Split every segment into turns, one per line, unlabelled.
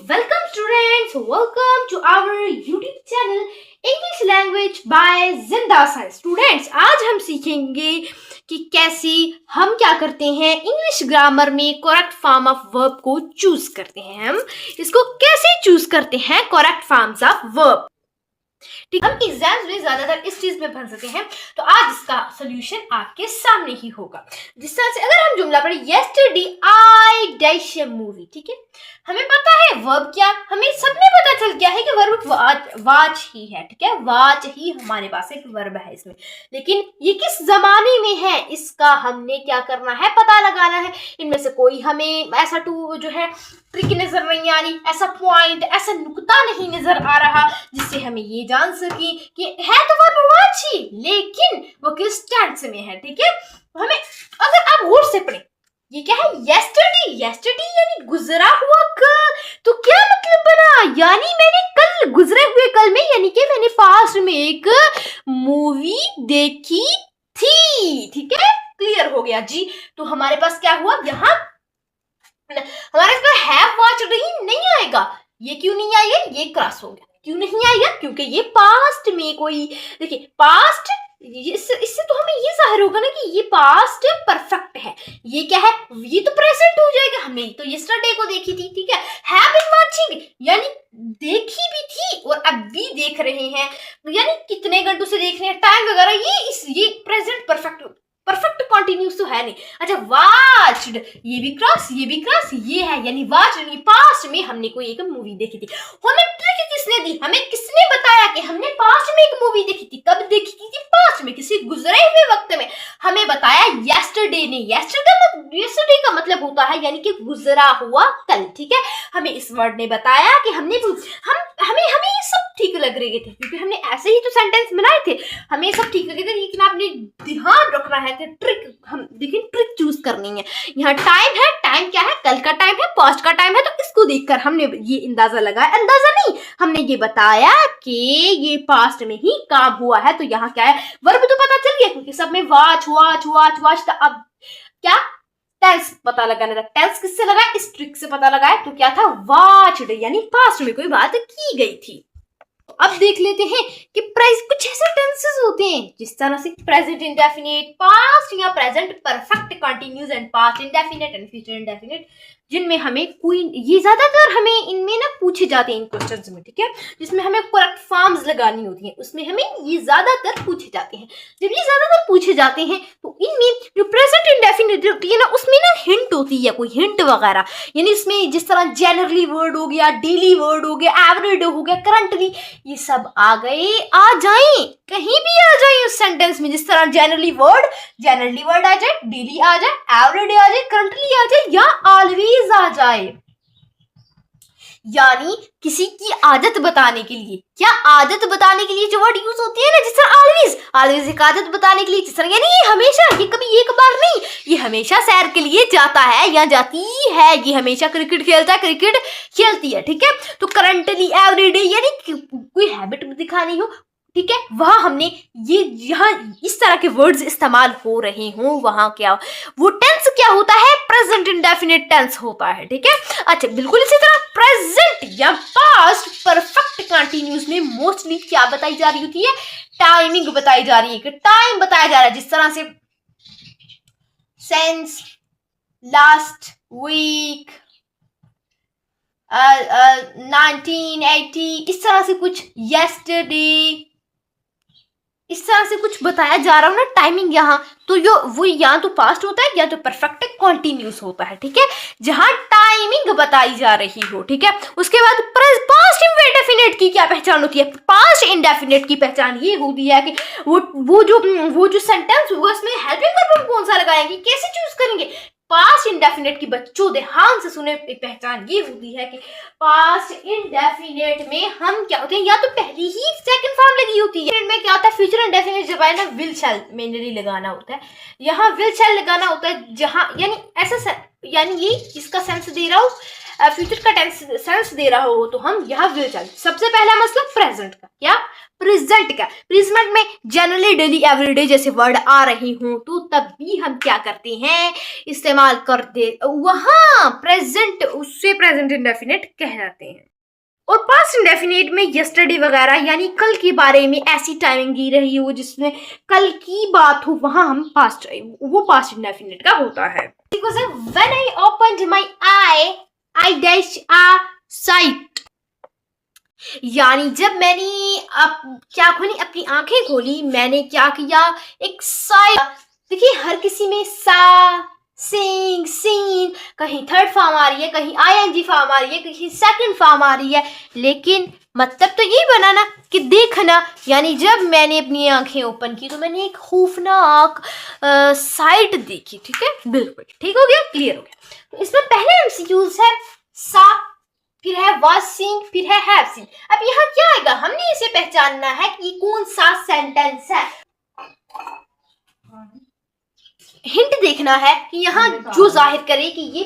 welcome students, welcome to our YouTube channel English Language by जिंदा science. Students, आज हम सीखेंगे कि कैसे हम क्या करते हैं इंग्लिश ग्रामर में करेक्ट फॉर्म ऑफ वर्ब को चूज करते हैं। हम इसको कैसे चूज करते हैं, करेक्ट फॉर्म्स ऑफ वर्ब। ठीक, हम एग्जाम्स में ज्यादातर इस चीज में भर सकते हैं, तो आज इसका सोल्यूशन आपके सामने ही होगा। जिस तरह से अगर हम जुमला पढ़े, yesterday I dash a movie, ठीक है, हमें पता है वर्ब क्या, हमें सबने पता चल गया है कि वर्ब वाच ही है। ठीक है, वाच ही हमारे पास एक वर्ब है इसमें, लेकिन ये किस जमाने में है इसका हमने क्या करना है, पता लगाना है। इनमें से कोई हमें ऐसा जो है ट्रिक नजर नहीं आ रही, ऐसा पॉइंट, ऐसा नुक्ता नहीं नजर आ रहा जिससे हमें ये जान सके कि है तो वर्ब वाच ही, लेकिन वो किस टेंस में है। ठीक है, हमें अगर आप गौर से पढ़ें, ये क्या है, yesterday यानी गुजरा हुआ कल, तो क्या मतलब बना, यानी मैंने कल, गुजरे हुए कल में, यानी कि मैंने पास्ट में एक मूवी देखी थी। ठीक है, क्लियर हो गया जी। तो हमारे पास क्या हुआ, यहाँ हमारे पास हैव वॉच्ड नहीं आएगा। ये क्यों नहीं आएगा, ये क्रॉस हो गया। क्यों नहीं आएगा, क्योंकि ये पास्ट में कोई, देखिए पास्ट, इससे तो हमें ये जाहिर होगा ना कि ये पास्ट परफेक्ट है। ये क्या है, ये तो प्रेजेंट हो जाएगा। हमने तो यस्टरडे को देखी थी, ठीक है, हैव बीन वाचिंग यानी देखी भी थी और अब भी देख रहे हैं, यानी कितने घंटों से देख रहे हैं, टाइम वगैरह, ये प्रेजेंट परफेक्ट कॉन्टिन्यूस तो है नहीं। अच्छा, वाच्ड, ये भी क्रॉस, ये है, यानी वाच यानी पास्ट में हमने कोई एक मूवी देखी थी। हमें ट्रिक किसने दी, हमें किसने बताया कि हमने पास्ट में एक मूवी देखी थी, कब देखी थी, पास्ट में, किसी गुजरे हुए वक्त में हमें बताया yesterday ने। yesterday का मतलब होता है यानी कि गुजरा हुआ कल। ठीक है, हमें इस वर्ड ने बताया कि हमें ये सब ठीक लग रहे थे, क्योंकि हमने ऐसे ही तो सेंटेंस बनाए थे, हमें सब ठीक लगे थे, लेकिन आपने ध्यान रखना है कि ट्रिक, हम देखिए ट्रिक चूज करनी है। यहाँ टाइम है, टाइम क्या है, कल का टाइम है, पास्ट का टाइम है, तो इसको देखकर हमने ये अंदाजा लगाया, अंदाजा नहीं, हमने ये बताया कि ये पास्ट में ही काम हुआ है। तो यहाँ क्या है, वर्ब तो पता चल गया, क्योंकि सब में वाच। अब क्या, टेंस पता लगाना था। टेंस किससे लगा, इस ट्रिक से पता लगाया, तो क्या था, वाच्ड यानी पास्ट में कोई बात की गई थी। अब देख लेते हैं कि कुछ ऐसे टेंसेस होते हैं जिस तरह से प्रेजेंट इंडेफिनिट, पास्ट या present perfect continuous and past indefinite and future indefinite, जिनमें हमें कोई, ये ज्यादातर हमें इनमें ना पूछे जाते हैं इन क्वेश्चंस में। ठीक है, जिसमें हमें करेक्ट फॉर्म्स लगानी होती हैं, उसमें हमें ये ज्यादातर पूछे जाते हैं। जब ये ज्यादातर पूछे जाते हैं तो इनमें जो प्रेजेंट इंडेफिनिट होती है ना, उसमें ना हिंट होती है, कोई हिंट वगैरह, यानी इसमें जिस तरह जनरली वर्ड हो गया, डेली वर्ड हो गया, एवरीडे हो गया, करंटली, ये सब आ जाए, कहीं भी आ जाए उस सेंटेंस में। जिस तरह जनरली वर्ड आ जाए, डेली आ जाए, एवरीडे आ जाए, करंटली आ जाए, या ऑलवेज आ जाए, यानी किसी की आदत बताने के लिए, क्या आदत बताने के लिए जो वर्ड यूज होती है ना, जिस तरह ऑलवेज एक आदत बताने के लिए, जिस तरह यानी ये हमेशा, ये कभी एक बार नहीं, ये हमेशा सैर के लिए जाता है या जाती है, ये हमेशा क्रिकेट खेलता है, क्रिकेट खेलती है। ठीक है, तो करंटली, एवरीडे यानी कोई हैबिट दिखानी हो, ठीक है, वहां हमने ये, यहाँ इस तरह के वर्ड्स इस्तेमाल हो रहे हों, वहां क्या, वो टेंस क्या होता है, प्रेजेंट इंडेफिनिट टेंस होता है। ठीक है, अच्छा, बिल्कुल इसी तरह प्रेजेंट या पास्ट परफेक्ट कंटिन्यूस में मोस्टली क्या बताई जा रही होती है, टाइमिंग बताई जा रही है, कि टाइम बताया जा रहा है, जिस तरह से सिंस, लास्ट वीक, 1980, इस तरह से कुछ, yesterday, इस तरह से कुछ बताया जा रहा हो ना, टाइमिंग यहाँ, तो वो या तो पास्ट होता है या तो परफेक्ट कॉन्टिन्यूस होता है। ठीक है, जहां टाइमिंग बताई जा रही हो। ठीक है, उसके बाद पास्ट इंडेफिनिट की क्या पहचान होती है, पास्ट इंडेफिनिट की पहचान ये होती है कि वो जो सेंटेंस होगा उसमें हेल्पिंग वर्ब कौन सा लगाएंगे, कैसे चूज करेंगे। पास्ट इंडेफिनिट की बच्चों ध्यान से सुने, पहचान ये होती है कि पास्ट इंडेफिनिट में हम क्या होते हैं, या तो पहली ही सेकंड फॉर्म लगी होती है, इनमें क्या होता है, फ्यूचर इंडेफिनिट जब है ना, विल शैल मेनली लगाना होता है, यहाँ विल शैल लगाना होता है, जहां यानी ऐसा, यानी ये इसका सेंस दे रहा हूं, फ्यूचर का सेंस दे रहा हो तो हम यहाँ विल चल। सबसे पहला मसला प्रेजेंट का, क्या प्रेजेंट का। प्रेजेंट में जनरली डेली एवरीडे जैसे वर्ड आ रही हूं तो तब भी हम क्या करते हैं, इस्तेमाल करते, वहां प्रेजेंट, उससे प्रेजेंट इंडेफिनिट कहलाते हैं। और पास्ट इंडेफिनिट में यस्टरडे वगैरह यानी कल के बारे में ऐसी टाइमिंग दी रही हो जिसमें कल की बात हो, वहां हम पास्ट, वो पास्ट इंडेफिनिट का होता है। When I opened my eye, I dashed a sight, यानी जब मैंने क्या खोली, अपनी आंखें खोली, मैंने क्या किया, एक साइट। देखिए हर किसी में सा, सिंग, सीन, कहीं थर्ड फॉर्म आ रही है, कहीं आईएनजी फॉर्म आ रही है, कहीं सेकंड फॉर्म आ रही है, लेकिन मतलब तो यही बना ना कि देखना। यानी जब मैंने अपनी आंखें ओपन की तो मैंने एक खौफनाक साइट देखी। ठीक है, बिल्कुल ठीक हो गया, क्लियर हो गया। तो इसमें पहले एमसीक्यूज है सा, फिर है वाज सीइंग, फिर है हैव सीन। अब यहाँ क्या आएगा, हमने इसे पहचानना है कि कौन सा सेंटेंस है। हिंट देखना है कि यहाँ जो जाहिर करे कि ये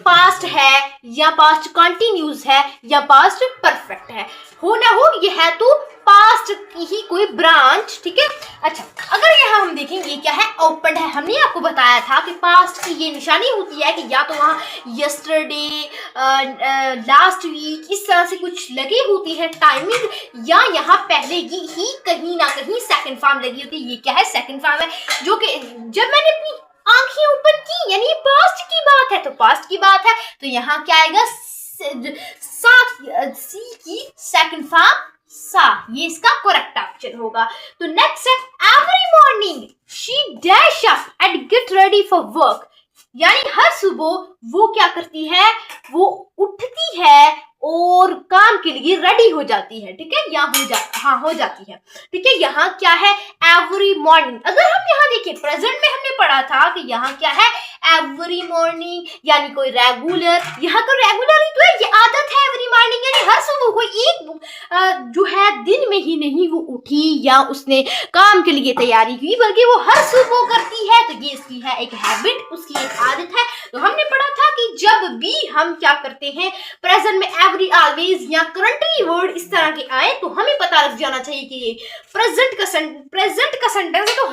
पास्ट है या पास्ट कंटिन्यूस है या पास्ट परफेक्ट है। हो ना हो ये है तो पास्ट की ही कोई ब्रांच। ठीक है, अच्छा अगर यहाँ हम देखेंगे क्या है, ओपन है। हमने आपको बताया था कि पास्ट की ये निशानी होती है कि या तो वहाँ यस्टरडे, लास्ट वीक, इस तरह से कुछ लगी होती है टाइमिंग, या यहाँ पहले की ही कहीं ना कहीं सेकंड फॉर्म लगी होती है। ये क्या है, सेकंड फॉर्म है, जो कि जब मैंने अपनी आंखें ओपन की यानी पास्ट की बात है, तो पास्ट की बात है तो यहाँ क्या आएगा, सी की सेकंड फॉर्म सा, ये इसका करेक्ट ऑप्शन होगा। तो नेक्स्ट है every morning she dash up and get ready for work, यानी हर सुबह वो क्या करती है, वो उठती है और काम के लिए रेडी हो जाती है। ठीक है, या हो जाती है। ठीक है, यहाँ क्या है, एवरी मॉर्निंग। अगर हम यहाँ देखिए प्रेजेंट में हमने पढ़ा था कि यहाँ क्या है, एवरी मॉर्निंग यानी कोई रेगुलर, यहाँ तो रेगुलर ही तो है, ये आदत है एवरी मॉर्निंग, यानी हर सुबह कोई एक जो है दिन में ही नहीं वो उठी या उसने काम के लिए तैयारी की, बल्कि वो हर सुबह करती है, तो ये इसकी है एक हैबिट, उसकी एक आदत है। तो हमने पढ़ा था कि जब भी हम क्या करते हैं, प्रेजेंट में एवरी, ऑलवेज या करंटली वर्ड इस तरह के आए तो हमें पता लग जाना चाहिए कि ये प्रेजेंट का सेंटेंस है। तो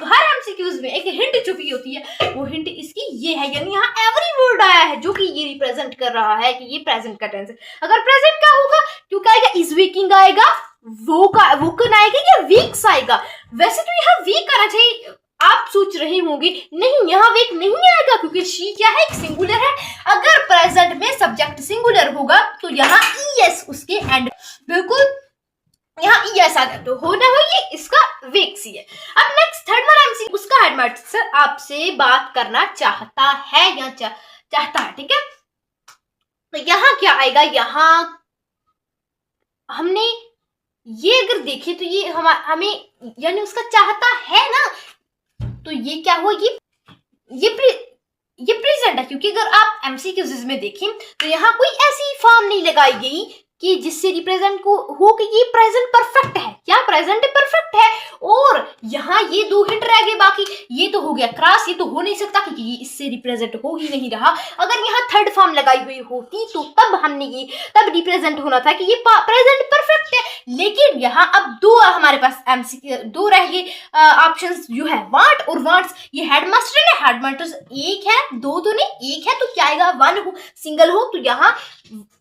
हर एमसीक्यूज में एक हिंट छुपी होती है, वो हिंट इसकी ये है, यानी यहाँ एवरी वर्ड आया है जो कि ये रिप्रेजेंट कर रहा है कि ये प्रेजेंट का टेंस है। अगर प्रेजेंट का होगा क्यों आएगा, इज वीकिंग आएगा, वोकन आएगा या वीक्स आएगा। वैसे तो यहाँ वीक आना चाहिए, आप सोच रहे होंगे नहीं यहाँ वीक नहीं आएगा क्योंकि शी क्या है, एक सिंगुलर है। अगर प्रेजेंट में सब्जेक्ट सिंगुलर होगा तो यहाँ ईएस उसके एंड, बिल्कुल यहाँ ईएस आ गया, तो हो ना हो ये इसका वीक्स ही है। अब नेक्स्ट थर्ड वाला एमसी, उसका हेडमास्टर आपसे बात करना चाहता है या चाहता है। ठीक है, तो यहाँ क्या आएगा, यहाँ हमने ये अगर देखे तो ये हमें यानी उसका चाहता है ना, तो ये क्या हो, ये प्रेजेंट है, क्योंकि अगर आप एमसीक्यूज में देखें तो यहाँ कोई ऐसी फॉर्म नहीं लगाई गई कि जिससे रिप्रेजेंट को हो कि ये प्रेजेंट परफेक्ट है, क्या प्रेजेंट परफेक्ट है। और यहाँ ये दो हिंट रह गए, बाकी ये तो हो गया क्रॉस, ये तो हो नहीं सकता क्योंकि ये इससे रिप्रेजेंट हो ही नहीं रहा। अगर यहाँ थर्ड फॉर्म लगाई हुई होती तो तब रिप्रेजेंट होना था कि ये प्रेजेंट परफेक्ट है। लेकिन यहाँ अब दो हमारे पास एमसीक्यू दो रह गए ऑप्शंस जो है, वांट और वांट्स। ये हेडमास्टर है, हेडमास्टर एक है, दो तो नहीं एक है, तो क्या आएगा, वन हो सिंगल हो, तो यहाँ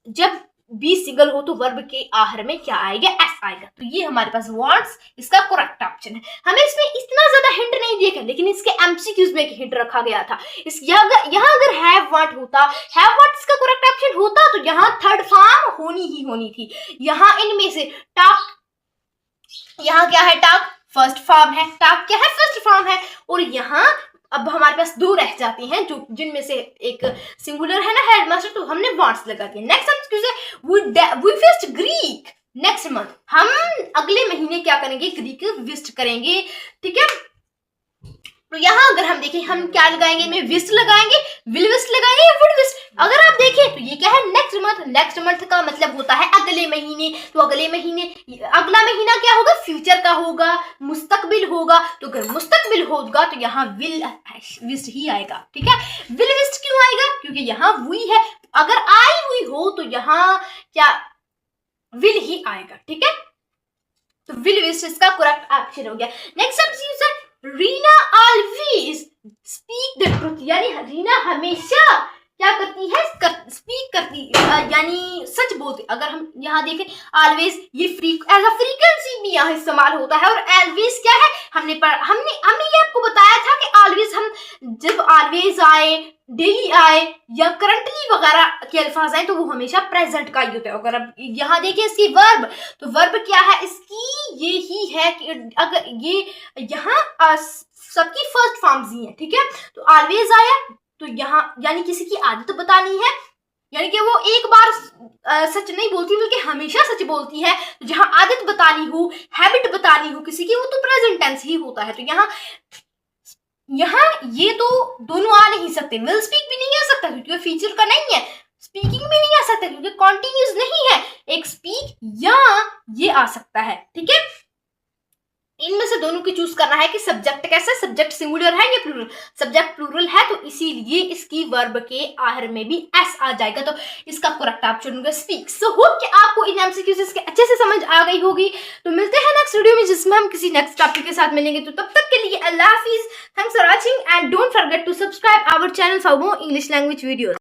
जब बी सिंगल हो तो वर्ब के आखिर में क्या आएगा, एस आएगा। तो ये हमारे पास वांट्स इसका करेक्ट ऑप्शन है। हमें इसमें इतना ज्यादा हिंट नहीं दिया, लेकिन इसके एमसीक्यूज में एक हिंट रखा गया था। यहाँ अगर हैव वांट होता, हैव वांट इसका करेक्ट ऑप्शन होता तो यहाँ थर्ड फॉर्म होनी थी। यहाँ इनमें से टाक, यहाँ क्या है, टाक फर्स्ट फॉर्म है, टाक क्या है, फर्स्ट फॉर्म है। और यहाँ अब हमारे पास दो रह जाते हैं जो जिनमें से एक सिंगुलर है ना, हेडमास्टर, तो हमने वांट्स लगा दिया। नेक्स्ट हम we visit Greek next month, हम अगले महीने क्या करेंगे, ग्रीक विजिट करेंगे। ठीक है, तो यहाँ अगर हम देखें हम क्या लगाएंगे, में विस्ट लगाएंगे, विल विस्ट लगाएंगे या वुड विस्ट। अगर आप देखें तो ये क्या है, नेक्स्ट मंथ। नेक्स्ट मंथ का मतलब होता है अगले महीने, तो अगले महीने, अगला महीना क्या होगा, फ्यूचर का होगा, मुस्तकबिल होगा। तो अगर मुस्तकबिल होगा तो यहाँ विल विस्ट ही आएगा। ठीक है, विल विस्ट क्यों आएगा, क्योंकि यहाँ वही है। अगर आई हो तो यहाँ क्या विल ही आएगा, ठीक है। तो विल इसका करेक्ट ऑप्शन हो गया। Next subject Reena always speak the truth, यानी रीना हमेशा क्या करती है, स्पीक करती, यानी सच बोलती। अगर हम यहाँ देखें ऑलवेज, ये एज अ फ्रीक्वेंसी भी यहाँ इस्तेमाल होता है। और ऑलवेज क्या है, हमने ये आपको बताया था कि ऑलवेज हम जब ऑलवेज आए, डेली आए या करंटली वगैरह के अल्फाज आए तो वो हमेशा प्रेजेंट का ही होता है। अगर अब यहाँ देखें इसकी वर्ब, तो वर्ब क्या है इसकी, ये ही है कि अगर ये यहाँ सबकी फर्स्ट फॉर्म्स ही है, ठीक है। तो ऑलवेज आया तो यहाँ यानी किसी की आदत बतानी है, यानी कि वो एक बार सच नहीं बोलती बल्कि हमेशा सच बोलती है। तो जहां आदत बतानी हो, हैबिट बतानी हो किसी की, वो तो प्रेजेंट टेंस ही होता है। तो यहाँ ये तो दोनों आ नहीं सकते, विल स्पीक भी नहीं आ सकता क्योंकि फीचर का नहीं है, स्पीकिंग भी नहीं आ सकता क्योंकि कॉन्टिन्यूस नहीं है, एक स्पीक या ये आ सकता है, ठीक है। इनमें से दोनों की चूज करना है कि सब्जेक्ट कैसा, सब्जेक्ट सिंगुलर है या प्लूरल। सब्जेक्ट प्लूरल है तो इसीलिए इसकी वर्ब के आखिर में भी एस आ जाएगा, तो इसका करेक्ट ऑप्शन होगा स्पीक। सो होप कि आपको इन एमसीक्यूज इसके अच्छे से समझ आ गई होगी। तो मिलते हैं नेक्स्ट वीडियो में जिसमें हम किसी नेक्स्ट टॉपिक के साथ मिलेंगे। तो तब तक के लिए अल्लाह हाफिज, thanks for watching and don't forget to subscribe our channel for more English language videos.